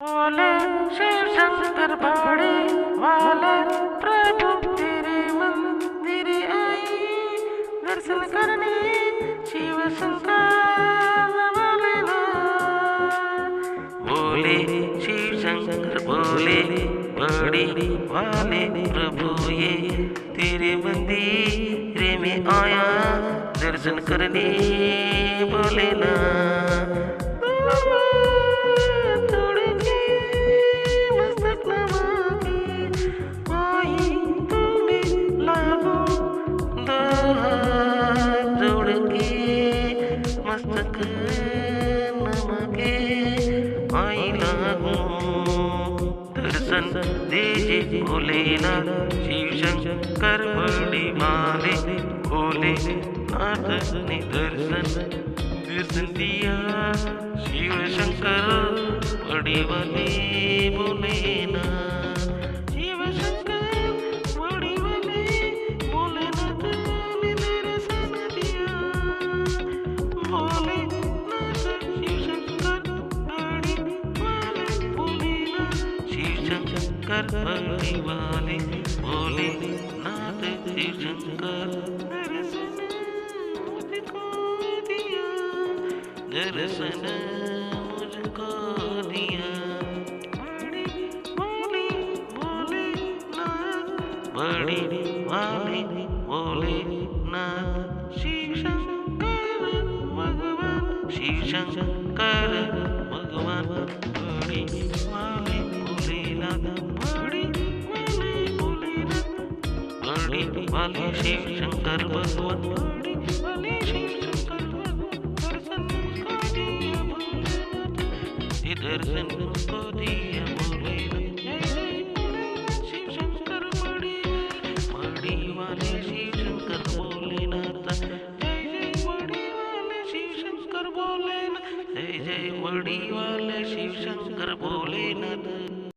बोले शिव शंकर बड़े वाले प्रभु तेरे मंदिर आई दर्शन करने शिव शंकर वाले ना। बोले शिव शंकर बोले बड़े वाले प्रभु ये तेरे मंदिर में आया दर्शन करने बोले ना। मस्तक नमके आई लागू दर्शन दीजिए भोलेनाथ शिव शंकर बड़े वाले भोलेनाथ ने दर्शन दिया शिव शंकर बड़े वाले भोलेनाथ शिव शंकर बड़े वाले भोलेनाथ ने दर्शन दिया भोलेनाथ शिव शंकर बड़े वाले भोलेनाथ शिव शंकर बड़े वाले भोलेनाथ शिव शंकर दर्शन मुझको दिया बड़े वाले भोलेनाथ बड़े वाले भोलेनाथ शिव शंकर भगवान शिव शंकर भगवान बड़े वाले भोलेनाथ बड़े वाले भोलेनाथ बड़े वाले शिव शंकर भगवान बड़े वाले शिव शंकर दर्शन को दिया भोलेनाथ जय भोलेनाथ शिव शंकर बड़े वाले शिव शंकर भोलेनाथ जय बड़े वाले शिव शंकर भोलेनाथ जय बड़े वाले शिव शंकर भोलेनाथ।